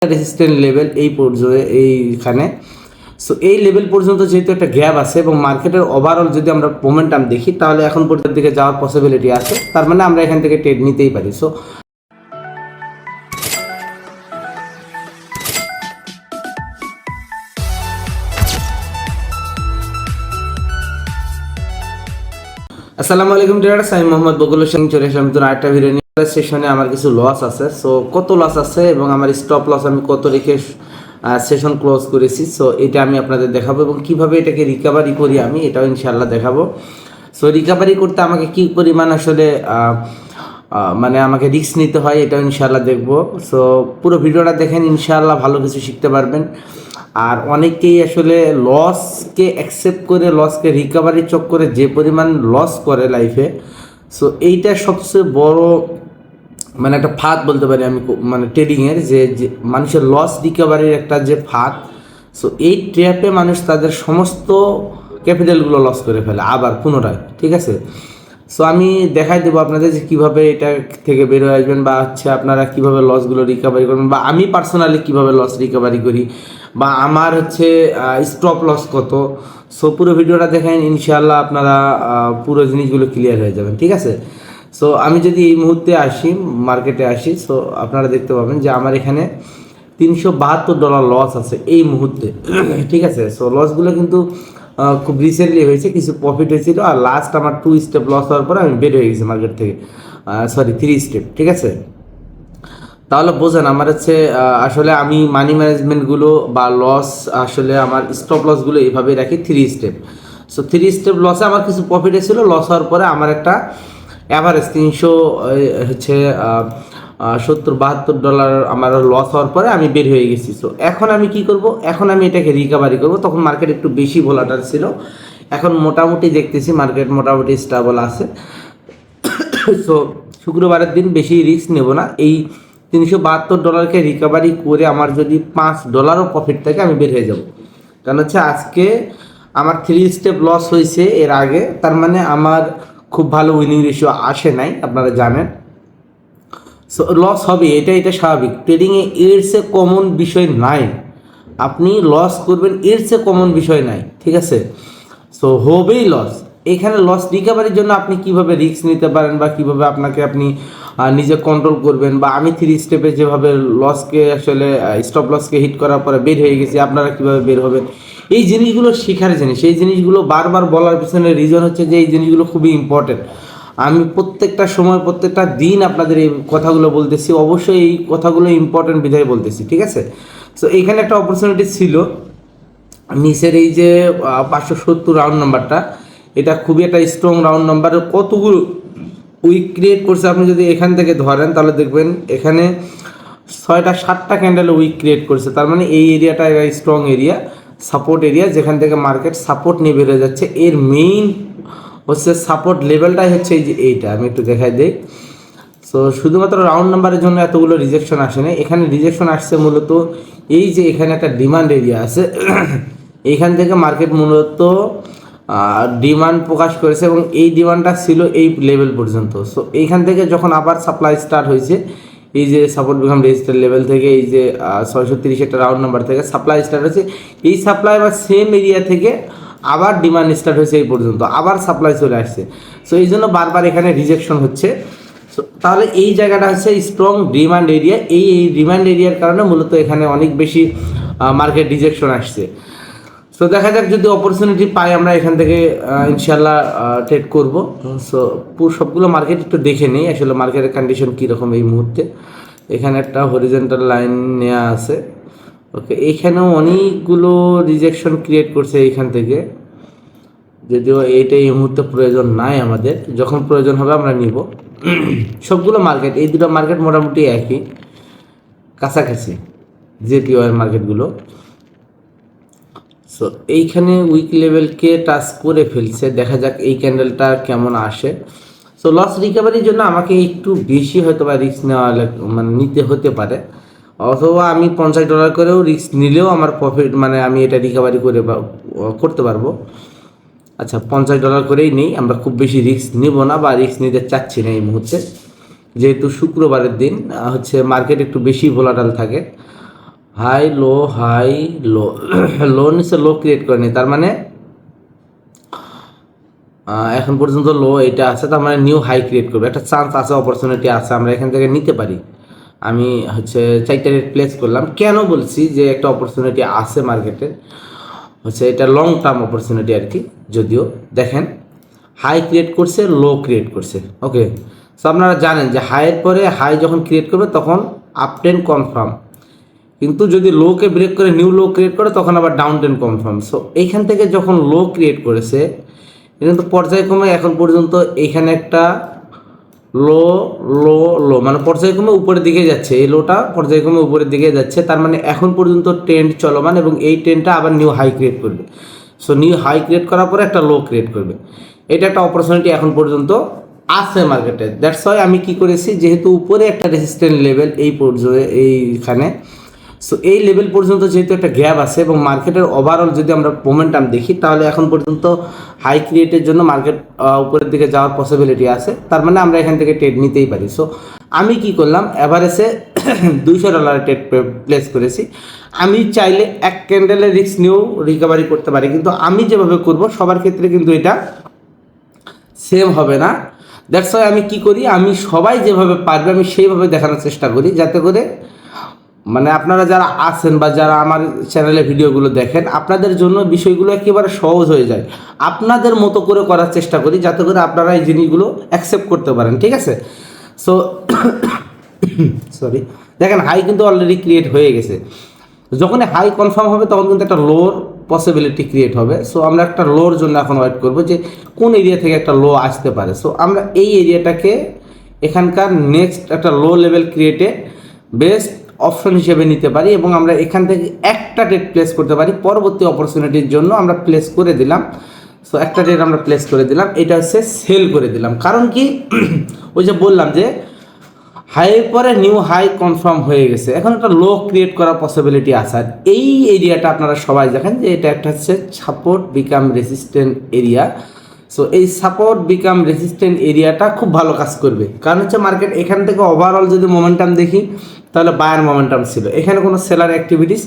Resistant level এই পর্যন্ত এইখানে। সো এই লেভেল পর্যন্ত যেহেতু একটা গ্যাপ আছে এবং মার্কেটের ওভারঅল যদি আমরা মোমেন্টাম দেখি তাহলে এখন পর্যন্ত দিকে যাওয়ার পসিবিলিটি আছে, তার মানে আমরা এখান থেকে ট্রেড নিতেই পারি। সো আসসালামু আলাইকুম ট্রেডার্স, আমি মোহাম্মদ বকুল হোসেন চলে আসলাম নতুন আরেকটা ভিডিও নিয়ে। সেশনে আমার কিছু লস আছে। সো কত লস আছে এবং আমার স্টপ লস আমি কত রেখে সেশন ক্লোজ করেছি, সো এটা আমি আপনাদের দেখাবো এবং কিভাবে এটাকে রিকভারি করি আমি এটাও ইনশাআল্লাহ দেখাবো। সো রিকভারি করতে আমাকে কি পরিমাণ আসলে মানে আমাকে রিস্ক নিতে হয় এটাও ইনশাআল্লাহ দেখবো। সো পুরো ভিডিওটা দেখেন, ইনশাআল্লাহ ভালো কিছু শিখতে পারবেন। আর অনেকেই আসলে লসকে অ্যাকসেপ্ট করে লসকে রিকভারি চক্করে যে পরিমাণ লস করে লাইফে, সো এইটা সবচেয়ে বড় মানে একটা ফাঁদ বলতে পারি আমি, মানে ট্রেডিংয়ের যে মানুষের লস রিকভারির একটা যে ফাঁদ। সো এই ট্র্যাপে মানুষ তাদের সমস্ত ক্যাপিটালগুলো লস করে ফেলে আবার পুনরায়, ঠিক আছে। সো আমি দেখাই দেবো আপনাদের যে কীভাবে এটা থেকে বের হয়ে আসবেন, বা হচ্ছে আপনারা কীভাবে লসগুলো রিকভারি করবেন, বা আমি পার্সোনালি কীভাবে লস রিকভারি করি, বা আমার হচ্ছে স্টপ লস কত। সো পুরো ভিডিওটা দেখেন, ইনশাআল্লাহ আপনারা পুরো জিনিসগুলো ক্লিয়ার হয়ে যাবেন, ঠিক আছে। সো আমি যদি এই মুহূর্তে আসি, মার্কেটে আসি, সো আপনারা দেখতে পাবেন যে আমার এখানে $372 লস আছে এই মুহূর্তে, ঠিক আছে। সো লসগুলো কিন্তু খুব রিসেন্টলি হয়েছে, কিছু প্রফিট হয়েছিল, আর লাস্ট আমার 2 স্টেপ লস হওয়ার পরে আমি বের হয়ে গেছি মার্কেট থেকে, সরি 3 স্টেপ, ঠিক আছে। তাহলে বোঝেন আমার হচ্ছে আসলে আমি মানি ম্যানেজমেন্টগুলো বা লস আসলে আমার স্টপ লসগুলো এইভাবেই রাখি 3 স্টেপ। সো 3 স্টেপ লসে আমার কিছু প্রফিট ছিল, লস হওয়ার পরে আমার একটা অ্যাভারেজ 300 হচ্ছে $72 আমার লস হওয়ার পরে আমি বের হয়ে গেছি। সো এখন আমি কি করব, এখন আমি এটাকে রিকভারি করব। তখন মার্কেট একটু বেশি ভোলাটাইল ছিল, এখন মোটামুটি দেখতেছি মার্কেট মোটামুটি স্টেবল আছে। সো শুক্রবারের দিন বেশি রিস্ক নেব না, এই $372কে রিকভারি করে আমার যদি $5ও প্রফিট থাকে আমি বের হয়ে যাব। কারণ হচ্ছে আজকে আমার 3 স্টেপ লস হয়েছে এর আগে, তার মানে আমার খুব ভালো উইনিং রেশিও আসে নাই, আপনারা জানেন। সো লস হবে, এটা স্বাভাবিক। ট্রেডিংয়ে এর চেয়ে কমন বিষয় নাই, আপনি লস করবেন এর চেয়ে কমন বিষয় নাই, ঠিক আছে। সো হবেই লস। এখানে লস রিকভারির জন্য আপনি কিভাবে রিস্ক নিতে পারেন, বা কিভাবে আপনি নিজে কন্ট্রোল করবেন, বা আমি 3 স্টেপে যেভাবে লসকে আসলে স্টপ লসকে হিট করার পরে বের হয়ে গেছি, আপনারা কিভাবে বের হবেন, এই জিনিসগুলো শেখার জিনিস। এই জিনিসগুলো বারবার বলার পিছনে রিজন হচ্ছে যে এই জিনিসগুলো খুবই ইম্পর্টেন্ট। আমি প্রত্যেকটা সময় প্রত্যেকটা দিন আপনাদের এই কথাগুলো বলতেছি, অবশ্যই এই কথাগুলো ইম্পর্টেন্ট বিধায় বলতেছি, ঠিক আছে। সো এইখানে একটা অপরচুনিটি ছিল নিচের এই যে 570 রাউন্ড নাম্বারটা, এটা খুবই একটা স্ট্রং রাউন্ড নাম্বার। কতগুলো উইক ক্রিয়েট করছে আপনি যদি এখান থেকে ধরেন তাহলে দেখবেন এখানে 6টা-7টা ক্যান্ডেল উইক ক্রিয়েট করছে, তার মানে এই এরিয়াটা স্ট্রং এরিয়া, সাপোর্ট এরিয়া, যেখান থেকে মার্কেট সাপোর্ট নিয়ে বেরো যাচ্ছে। এর মেইন হচ্ছে সাপোর্ট লেভেলটাই হচ্ছে এই যে এইটা, আমি একটু দেখাই দিই। সো শুধুমাত্র রাউন্ড নাম্বারের জন্য এতগুলো রিজেকশন আসে না, এখানে রিজেকশন আসছে মূলত এই যে এখানে একটা ডিমান্ড এরিয়া আছে, এইখান থেকে মার্কেট মূলত ডিমান্ড প্রকাশ করেছে এবং এই ডিমান্ডটা ছিল এই লেভেল পর্যন্ত। সো এইখান থেকে যখন আবার সাপ্লাই স্টার্ট হয়েছে, এই যে সাপোর্ট বিকাম রেজিস্টার লেভেল থেকে এই যে 630 একটা রাউন্ড নাম্বার থেকে সাপ্লাই স্টার্ট হয়েছে, এই সাপ্লাই বা সেম এরিয়া থেকে আবার ডিমান্ড স্টার্ট হয়েছে এই পর্যন্ত, আবার সাপ্লাই চলে আসছে। সো এই জন্য বারবার এখানে রিজেকশন হচ্ছে। সো তাহলে এই জায়গাটা হচ্ছে স্ট্রং ডিমান্ড এরিয়া, এই ডিমান্ড এরিয়ার কারণে মূলত এখানে অনেক বেশি মার্কেট রিজেকশন আসছে। সো দেখা যাক যদি অপরচুনিটি পাই আমরা এখান থেকে ইনশাল্লাহ ট্রেড করব। সো সবগুলো মার্কেট একটু দেখে নিই আসলে মার্কেটের কন্ডিশন কীরকম এই মুহূর্তে। এখানে একটা হরিজন্টাল লাইন নেওয়া আছে, ওকে। এখানেও অনেকগুলো রিজেকশন ক্রিয়েট করছে এইখান থেকে, যদিও এইটা এই মুহূর্তে প্রয়োজন নাই আমাদের, যখন প্রয়োজন হবে আমরা নিব। সবগুলো মার্কেট, এই দুটো মার্কেট মোটামুটি একই কাছাকাছি, জেপিওয়ার মার্কেটগুলো। সো এইখানে উইক লেভেলকে টাচ করে ফেলছে, দেখা যাক এই ক্যান্ডেলটা কেমন আসে। সো লস রিকভারির জন্য আমাকে একটু বেশি হয়তো বা রিস্ক নেওয়া মানে নিতে হতে পারে, অথবা আমি $50 করেও রিস্ক নিলেও আমার প্রফিট মানে আমি এটা রিকভারি করতে পারবো। আচ্ছা $50 করেই নেই, আমরা খুব বেশি রিস্ক নিব না বা রিস্ক নিতে চাচ্ছি না এই মুহূর্তে, যেহেতু শুক্রবারের দিন হচ্ছে মার্কেট একটু বেশি ভোলাটাইল থাকে। হাই লো লো নিচে লো ক্রিয়েট করেনি, তার মানে এখন পর্যন্ত লো এটা আছে, তার মানে নিউ হাই ক্রিয়েট করবে, একটা চান্স আছে, অপরচুনিটি আছে, আমরা এখান থেকে নিতে পারি। আমি হচ্ছে 4টা রেট প্লেস করলাম। কেন বলছি যে একটা অপরচুনিটি আছে মার্কেটে, হচ্ছে এটা লং টার্ম অপরচুনিটি আর কি। যদিও দেখেন হাই ক্রিয়েট করছে, লো ক্রিয়েট করছে, ওকে। সো আপনারা জানেন যে হাইয়ের পরে হাই যখন ক্রিয়েট করবে তখন আপ ট্রেন্ড কনফার্ম, কিন্তু যদি লোকে ব্রেক করে নিউ লো ক্রিয়েট করে তখন আবার ডাউন ট্রেন্ড কনফার্ম। সো এইখান থেকে যখন লো ক্রিয়েট করেছে, এটা কিন্তু পর্যায়ক্রমে এখন পর্যন্ত এইখানে একটা লো লো লো মানে পর্যায়ক্রমে উপরের দিকে যাচ্ছে, এই লোটা পর্যায়ক্রমে উপরের দিকে যাচ্ছে, তার মানে এখন পর্যন্ত ট্রেন্ড চলমান এবং এই ট্রেন্ডটা আবার নিউ হাই ক্রিয়েট করবে। সো নিউ হাই ক্রিয়েট করার পরে একটা লো ক্রিয়েট করবে, এটা একটা অপরচুনিটি এখন পর্যন্ত আছে মার্কেটে। দ্যাটস ওয়াই আমি কি করেছি, যেহেতু উপরে একটা রেজিস্ট্যান্ট লেভেল এই পর্যায়ে এইখানে, সো এই লেভেল পর্যন্ত যেহেতু একটা গ্যাপ আছে এবং মার্কেটের ওভারঅল যদি আমরা মোমেন্টাম দেখি, তাহলে এখন পর্যন্ত হাই ক্রিয়েটের জন্য মার্কেট উপরের দিকে যাওয়ার পসিবিলিটি আছে, তার মানে আমরা এখান থেকে ট্রেড নিতেই পারি। সো আমি কি করলাম, অ্যাভারেজে $200 ট্রেড প্লেস করেছি। আমি চাইলে এক ক্যান্ডেলের রিস্ক নিয়েও রিকভারি করতে পারি, কিন্তু আমি যেভাবে করব সবার ক্ষেত্রে কিন্তু এটা সেম হবে না। দ্যাটস ওয়াই আমি কি করি, আমি সবাই যেভাবে পারবে আমি সেইভাবে দেখানোর চেষ্টা করি, যাতে করে মানে আপনারা যারা আছেন বা যারা আমার চ্যানেলে ভিডিওগুলো দেখেন, আপনাদের জন্য বিষয়গুলো একেবারে সহজ হয়ে যায়। আপনাদের মতো করে করার চেষ্টা করি, যাতে করে আপনারা এই জিনিসগুলো অ্যাকসেপ্ট করতে পারেন, ঠিক আছে। সো সরি, দেখেন হাই কিন্তু অলরেডি ক্রিয়েট হয়ে গেছে। যখন হাই কনফার্ম হবে তখন কিন্তু একটা লোর পসিবিলিটি ক্রিয়েট হবে। সো আমরা একটা লোর জন্য এখন ওয়েট করবো যে কোন এরিয়া থেকে একটা লো আসতে পারে। সো আমরা এই এরিয়াটাকে এখানকার নেক্সট একটা লো লেভেল ক্রিয়েটে বেস্ট অপশন হিসেবে নিতে পারি এবং আমরা এখান থেকে একটা ডেট প্লেস করতে পারি পরবর্তী অপরচুনিটির জন্য। আমরা প্লেস করে দিলাম। সো একটা ডেট আমরা প্লেস করে দিলাম, এটা হচ্ছে সেল করে দিলাম। কারণ কি ওই যে বললাম যে হাইয়ের পরে নিউ হাই কনফার্ম হয়ে গেছে, এখন একটা লো ক্রিয়েট করার পসিবিলিটি আছে। আর এই এরিয়াটা আপনারা সবাই দেখেন যে এটা একটা হচ্ছে support become resistant area. So এই সাপোর্ট বিকাম রেসিস্ট্যান্ট এরিয়াটা খুব ভালো কাজ করবে, কারণ হচ্ছে মার্কেট এখান থেকে ওভারঅল যদি মোমেন্টাম দেখি তাহলে বায়ার মোমেন্টাম ছিল, এখানে কোনো সেলার অ্যাক্টিভিটিস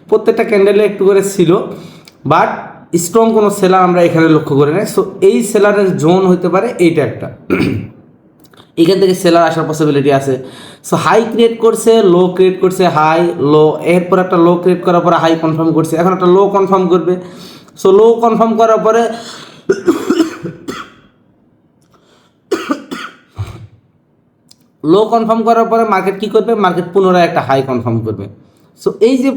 প্রত্যেকটা ক্যান্ডেলে একটু করে ছিল, বাট স্ট্রং কোনো সেলার আমরা এখানে লক্ষ্য করি না। সো এই সেলারের জোন হতে পারে এইটা একটা এখান থেকে সেলার আসার পসিবিলিটি আছে। সো হাই ক্রিয়েট করছে, লো ক্রিয়েট করছে, হাই লো, এরপর একটা লো ক্রিয়েট করার পরে হাই কনফার্ম করছে, এখন একটা লো কনফার্ম করবে। সো লো কনফার্ম করার পরে লো কনফার্ম করার পরে মার্কেট কী করবে, মার্কেট পুনরায় একটা হাই কনফার্ম করবে। সো এই যে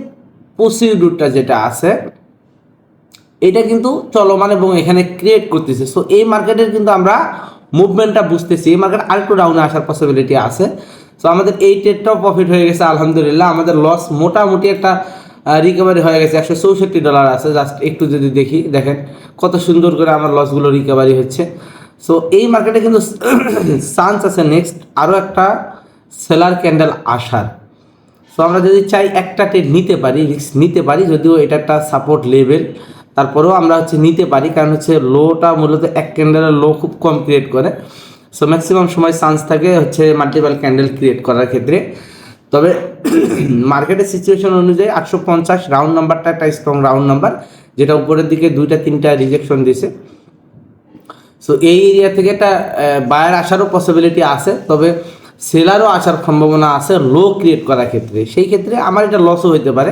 প্রসিডিউরটা যেটা আছে এটা কিন্তু চলমান এবং এখানে ক্রিয়েট করতেছে। সো এই মার্কেটের কিন্তু আমরা মুভমেন্টটা বুঝতেছি, এই মার্কেট আরেকটু ডাউনে আসার পসিবিলিটি আছে। সো আমাদের এই ট্রেডটাও প্রফিট হয়ে গেছে আলহামদুলিল্লাহ। আমাদের লস মোটামুটি একটা রিকভারি হয়ে গেছে, $164 আছে। জাস্ট একটু যদি দেখি, দেখেন কত সুন্দর করে আমার লসগুলো রিকভারি হচ্ছে। সো এই মার্কেটে কিন্তু চান্স আছে নেক্সট আরও একটা সেলার ক্যান্ডেল আসার। সো আমরা যদি চাই একটা ট্রেড নিতে পারি, রিস্ক নিতে পারি, যদিও এটা একটা সাপোর্ট লেভেল, তারপরেও আমরা হচ্ছে নিতে পারি, কারণ হচ্ছে লোটা মূলত এক ক্যান্ডেলের লো খুব কম ক্রিয়েট করে। সো ম্যাক্সিমাম সময় চান্স থাকে হচ্ছে মাল্টিপল ক্যান্ডেল ক্রিয়েট করার ক্ষেত্রে। তবে মার্কেটের সিচুয়েশন অনুযায়ী 850 রাউন্ড নাম্বারটা একটা স্ট্রং রাউন্ড নাম্বার, যেটা উপরের দিকে 2টা 3টা রিজেকশন দিছে। সো এই এরিয়া থেকে একটা বায়ার আসারও পসিবিলিটি আছে, তবে সেলারও আসার সম্ভাবনা আছে লো ক্রিয়েট করার ক্ষেত্রে। সেই ক্ষেত্রে আমার এটা লসও হতে পারে।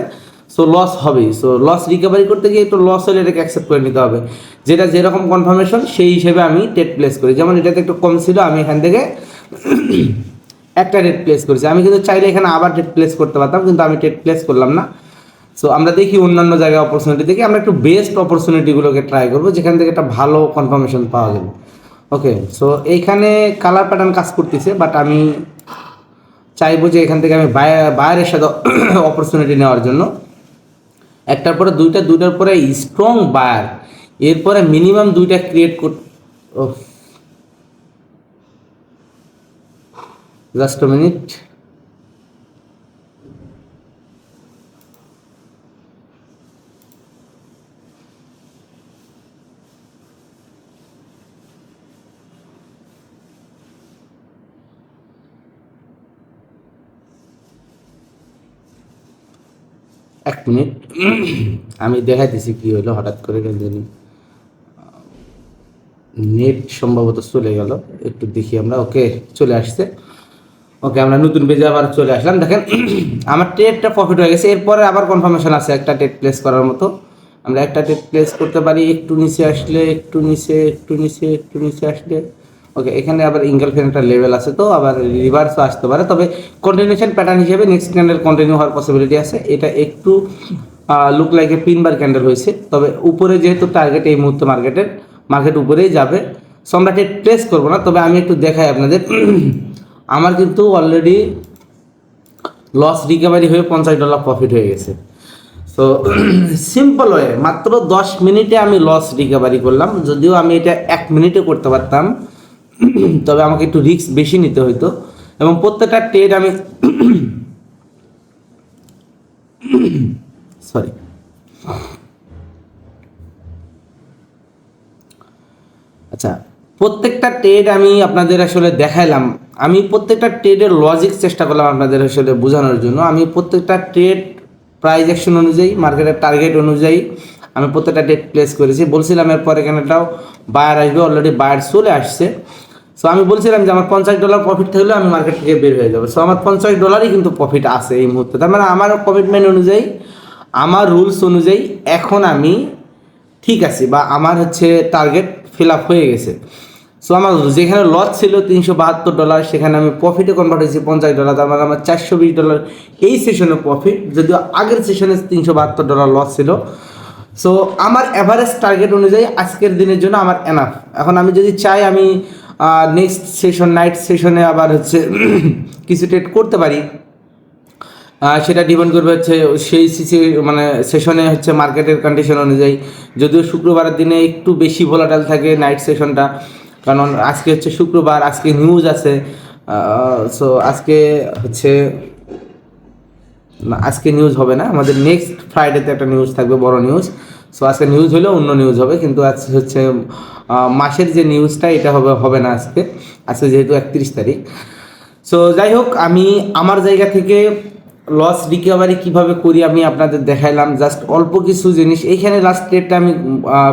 সো লস হবেই। সো লস রিকভারি করতে গিয়ে একটু লস হলে এটাকে অ্যাকসেপ্ট করে নিতে হবে, যেটা যেরকম কনফার্মেশন সেই হিসেবে আমি ট্রেড প্লেস করি। যেমন এটাতে একটু কম ছিল, আমি এখান থেকে একটা রেট প্লেস করেছি। আমি কিন্তু চাইলে এখানে আবার রেট প্লেস করতে পারতাম, কিন্তু আমি রেট প্লেস করলাম না। সো আমরা দেখি অন্যান্য জায়গায় অপরচুনিটি দেখি, আমরা একটু বেস্ট অপরচুনিটিগুলোকে ট্রাই করবো যেখান থেকে একটা ভালো কনফার্মেশন পাওয়া যাবে। ওকে, সো এইখানে কালার প্যাটার্ন কাজ করতেছে, বাট আমি চাইবো যে এখান থেকে আমি বায়ারের সাথে অপরচুনিটি নেওয়ার জন্য। একটার পরে দুইটা, দুইটার পরে স্ট্রং বায়ার, এরপরে মিনিমাম দুইটা ক্রিয়েট কর। Just a minute. এক মিনিট, আমি দেখাইতেছি কি হলো হঠাৎ করে কেন জানি নেট সম্ভবত চলে গেল, একটু দেখি আমরা। ওকে, চলে আসছে। ওকে, আমরা নতুন পেজে আবার চলে আসলাম। দেখেন আমার ট্রেডটা প্রফিট হয়ে গেছে। এরপরে আবার কনফার্মেশন আছে একটা ট্রেড প্লেস করার মতো। আমরা একটা ট্রেড প্লেস করতে পারি একটু নিচে আসলে, একটু নিচে আসলে। ওকে, এখানে আবার ইঙ্গেলফেন একটা লেভেল আছে, তো আবার রিভার্সও আসতে পারে, তবে কন্টিনিউশন প্যাটার্ন হিসেবে নেক্সট ক্যান্ডেল কন্টিনিউ হওয়ার পসিবিলিটি আছে। এটা একটু look like a pin bar candle হয়েছে, তবে উপরে যেহেতু টার্গেট এই মুহূর্তে মার্কেট উপরেই যাবে, সো আমরা ট্রেড প্লেস করবো না। তবে আমি একটু দেখাই আপনাদের, আমার কিন্তু অলরেডি লস রিকভারি হয়ে $50 প্রফিট হয়ে গেছে। সো সিম্পল ওয়ে, মাত্র 10 মিনিটে আমি লস রিকভারি করলাম। যদিও আমি এটা 1 মিনিটে করতে পারতাম, তবে আমাকে একটু রিস্ক বেশি নিতে হইতো, এবং প্রত্যেকটা ট্রেড আমি সরি আচ্ছা, প্রত্যেকটা ট্রেড আমি আপনাদের আসলে দেখাইলাম। আমি প্রত্যেকটা ট্রেডের লজিক চেষ্টা করলাম আপনাদের আসলে বোঝানোর জন্য। আমি প্রত্যেকটা ট্রেড প্রাইস অ্যাকশন অনুযায়ী, মার্কেটের টার্গেট অনুযায়ী আমি প্রত্যেকটা ট্রেড প্লেস করেছি। বলছিলাম এরপরে এখানেটাও বায়ার আসবে, অলরেডি বায়ার চলে আসছে। সো আমি বলছিলাম যে আমার $50 প্রফিট থাকলেও আমি মার্কেট থেকে বের হয়ে যাবো। সো আমার $50 কিন্তু প্রফিট আছে এই মুহূর্তে। তার মানে আমার কমিটমেন্ট অনুযায়ী, আমার রুলস অনুযায়ী এখন আমি ঠিক আছি, বা আমার হচ্ছে টার্গেট ফিল আপ হয়ে গেছে। সো আমার যেখানে লস ছিল $372, সেখানে আমি প্রফিটে কনভার্ট হয়েছি $50। তার মানে আমার $420 এই সেশনে প্রফিট, যদিও আগের সেশনে $372 লস ছিল। সো আমার অ্যাভারেজ টার্গেট অনুযায়ী আজকের দিনের জন্য আমার এনাফ। এখন আমি যদি চাই, আমি নেক্সট সেশন, নাইট সেশনে আবার হচ্ছে কিছু ট্রেড করতে পারি। সেটা ডিপেন্ড করবে হচ্ছে সেই মানে সেশনে হচ্ছে মার্কেটের কন্ডিশন অনুযায়ী। যদিও শুক্রবারের দিনে একটু বেশি ভোলাটাইল থাকে নাইট সেশনটা, কারণ আজকে হচ্ছে শুক্রবার, আজকে নিউজ আছে। সো আজকে হচ্ছে আজকে নিউজ হবে না, আমাদের নেক্সট ফ্রাইডেতে একটা নিউজ থাকবে, বড় নিউজ। সো আজকে নিউজ হলেও অন্য নিউজ হবে, কিন্তু আজকে হচ্ছে মাসের যে নিউজটা, এটা হবে না আজকে যেহেতু 31 তারিখ। সো যাই হোক, আমি আমার জায়গা থেকে লস রিকভারি কীভাবে করি আমি আপনাদের দেখাইলাম। জাস্ট অল্প কিছু জিনিস এইখানে লাস্ট ট্রেডটা আমি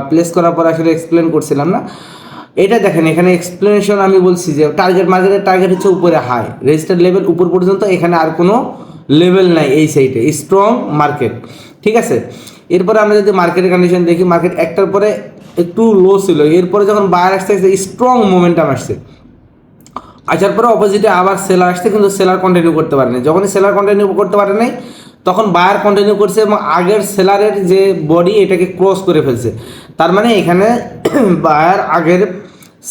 প্লেস করার পর আসলে এক্সপ্লেন করছিলাম না। এটা দেখেন, এখানে এক্সপ্লেনেশন আমি বলছি যে মার্কেটের টার্গেট হচ্ছে উপরে হাই, রেজিস্টার লেভেল উপর পর্যন্ত, এখানে আর কোনো লেভেল নাই এই সাইডে, স্ট্রং মার্কেট, ঠিক আছে। এরপরে আমরা যদি মার্কেটের কন্ডিশন দেখি, মার্কেট একটার পরে একটু লো ছিল, এরপরে যখন বায়ার আসতে স্ট্রং মোমেন্টাম আসছে, আসার পরে অপোজিটে আবার সেলার আসছে, কিন্তু সেলার কন্টিনিউ করতে পারে নাই। যখনই সেলার কন্টিনিউ করতে পারে নাই, তখন বায়ার কন্টিনিউ করছে, এবং আগের সেলারের যে বডি এটাকে ক্রস করে ফেলছে। তার মানে এখানে বায়ার আগের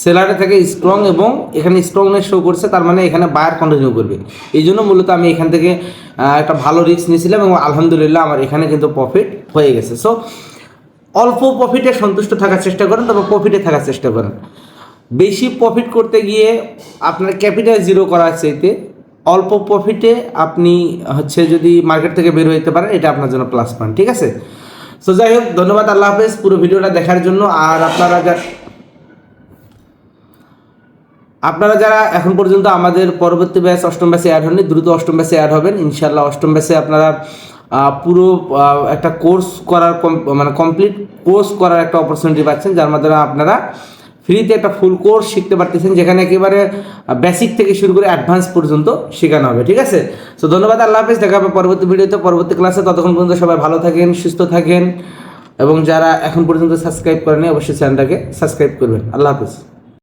সেলারে থেকে স্ট্রং, এবং এখানে স্ট্রংনেস শো করছে, তার মানে এখানে বায়ার কন্টিনিউ করবে। এই জন্য মূলত আমি এখান থেকে একটা ভালো রিস্ক নিয়েছিলাম, এবং আলহামদুলিল্লাহ আমার এখানে কিন্তু প্রফিট হয়ে গেছে। সো অল্প প্রফিটে সন্তুষ্ট থাকার চেষ্টা করেন, তবে প্রফিটে থাকার চেষ্টা করেন। বেশি প্রফিট করতে গিয়ে আপনার ক্যাপিটাল জিরো করার চাইতে অল্প প্রফিটে আপনি হচ্ছে যদি মার্কেট থেকে বের হইতে পারেন, এটা আপনার জন্য প্লাস পয়েন্ট, ঠিক আছে। সো যাই হোক, ধন্যবাদ, আল্লাহ হাফেজ পুরো ভিডিওটা দেখার জন্য। আর আপনারা যারা এখন পর্যন্ত আমাদের পরবর্তী ব্যাচ, অষ্টম ব্যাচে অ্যাড হননি, দ্রুত অষ্টম ব্যাচে অ্যাড হবেন ইনশাল্লাহ। অষ্টম ব্যাচে আপনারা পুরো একটা কোর্স করার, মানে কমপ্লিট কোর্স করার একটা অপরচুনিটি পাচ্ছেন, যার মাধ্যমে আপনারা ফ্রিতে একটা ফুল কোর্স শিখতে পারতেছেন, যেখানে একেবারে বেসিক থেকে শুরু করে অ্যাডভান্স পর্যন্ত শেখানো হবে, ঠিক আছে। সো ধন্যবাদ, আল্লাহ হাফেজ, দেখা হবে পরবর্তী ভিডিওতে, পরবর্তী ক্লাসে। ততক্ষণ পর্যন্ত সবাই ভালো থাকেন, সুস্থ থাকেন, এবং যারা এখন পর্যন্ত সাবস্ক্রাইব করেনি অবশ্যই চ্যানেলটাকে সাবস্ক্রাইব করবেন। আল্লাহ হাফেজ।